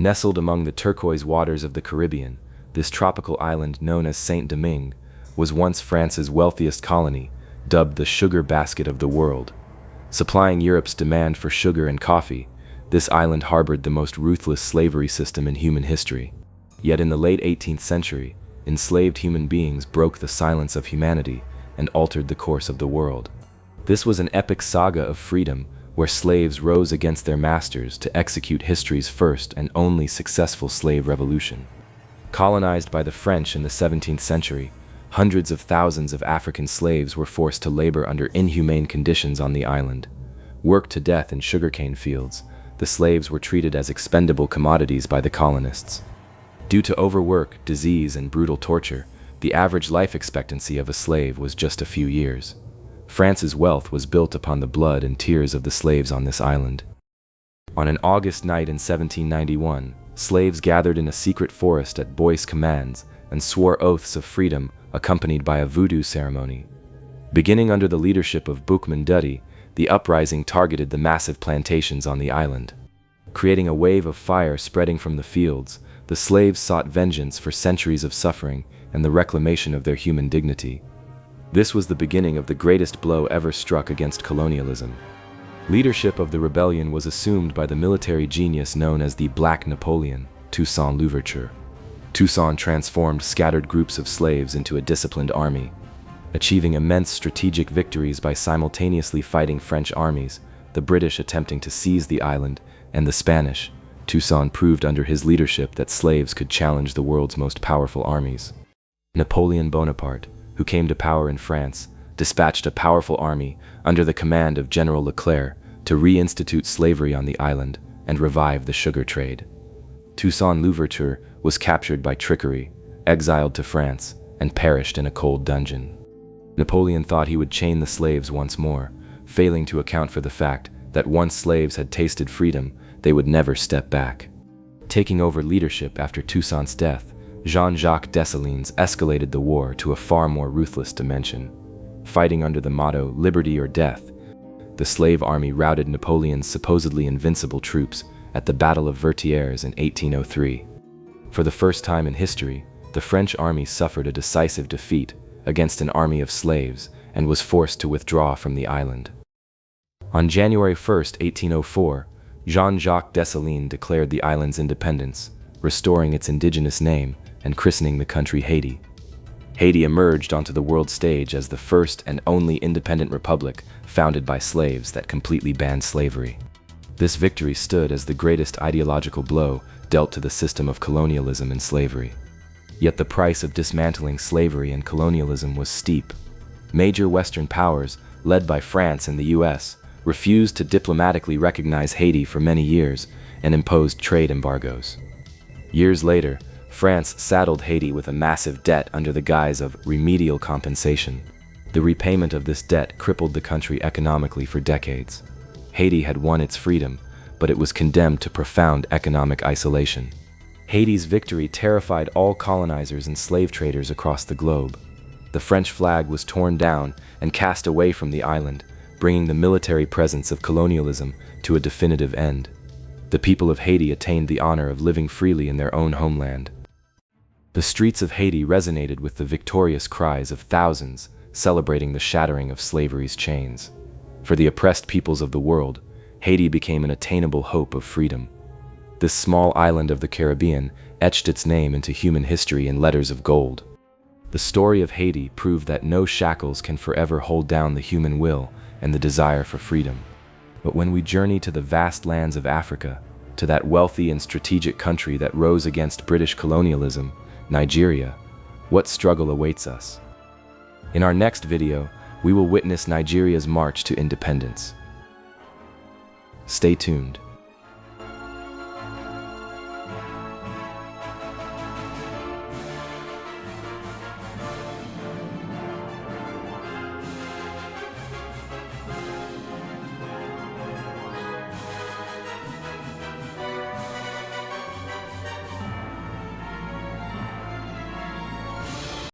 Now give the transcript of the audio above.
Nestled among the turquoise waters of the Caribbean, this tropical island known as Saint-Domingue was once France's wealthiest colony, dubbed the sugar basket of the world. Supplying Europe's demand for sugar and coffee, this island harbored the most ruthless slavery system in human history. Yet in the late 18th century, enslaved human beings broke the silence of humanity and altered the course of the world. This was an epic saga of freedom where slaves rose against their masters to execute history's first and only successful slave revolution. Colonized by the French in the 17th century, hundreds of thousands of African slaves were forced to labor under inhumane conditions on the island. Worked to death in sugarcane fields, the slaves were treated as expendable commodities by the colonists. Due to overwork, disease, and brutal torture, the average life expectancy of a slave was just a few years. France's wealth was built upon the blood and tears of the slaves on this island. On an August night in 1791, slaves gathered in a secret forest at Boyce's commands and swore oaths of freedom accompanied by a voodoo ceremony. Beginning under the leadership of Boukman Dutty, the uprising targeted the massive plantations on the island. Creating a wave of fire spreading from the fields, the slaves sought vengeance for centuries of suffering and the reclamation of their human dignity. This was the beginning of the greatest blow ever struck against colonialism. Leadership of the rebellion was assumed by the military genius known as the Black Napoleon, Toussaint Louverture. Toussaint transformed scattered groups of slaves into a disciplined army, achieving immense strategic victories by simultaneously fighting French armies, the British attempting to seize the island, and the Spanish. Toussaint proved under his leadership that slaves could challenge the world's most powerful armies. Napoleon Bonaparte, who came to power in France, dispatched a powerful army under the command of General Leclerc to reinstitute slavery on the island and revive the sugar trade. Toussaint Louverture was captured by trickery, exiled to France, and perished in a cold dungeon. Napoleon thought he would chain the slaves once more, failing to account for the fact that once slaves had tasted freedom, they would never step back. Taking over leadership after Toussaint's death, Jean-Jacques Dessalines escalated the war to a far more ruthless dimension. Fighting under the motto, "Liberty or Death," the slave army routed Napoleon's supposedly invincible troops at the Battle of Vertières in 1803. For the first time in history, the French army suffered a decisive defeat against an army of slaves and was forced to withdraw from the island. On January 1, 1804, Jean-Jacques Dessalines declared the island's independence, restoring its indigenous name and christening the country Haiti. Haiti emerged onto the world stage as the first and only independent republic founded by slaves that completely banned slavery. This victory stood as the greatest ideological blow dealt to the system of colonialism and slavery. Yet the price of dismantling slavery and colonialism was steep. Major Western powers, led by France and the US, refused to diplomatically recognize Haiti for many years and imposed trade embargoes. Years later, France saddled Haiti with a massive debt under the guise of remedial compensation. The repayment of this debt crippled the country economically for decades. Haiti had won its freedom, but it was condemned to profound economic isolation. Haiti's victory terrified all colonizers and slave traders across the globe. The French flag was torn down and cast away from the island, bringing the military presence of colonialism to a definitive end. The people of Haiti attained the honor of living freely in their own homeland. The streets of Haiti resonated with the victorious cries of thousands celebrating the shattering of slavery's chains. For the oppressed peoples of the world, Haiti became an attainable hope of freedom. This small island of the Caribbean etched its name into human history in letters of gold. The story of Haiti proved that no shackles can forever hold down the human will and the desire for freedom. But when we journey to the vast lands of Africa, to that wealthy and strategic country that rose against British colonialism, Nigeria, what struggle awaits us? In our next video, we will witness Nigeria's march to independence. Stay tuned.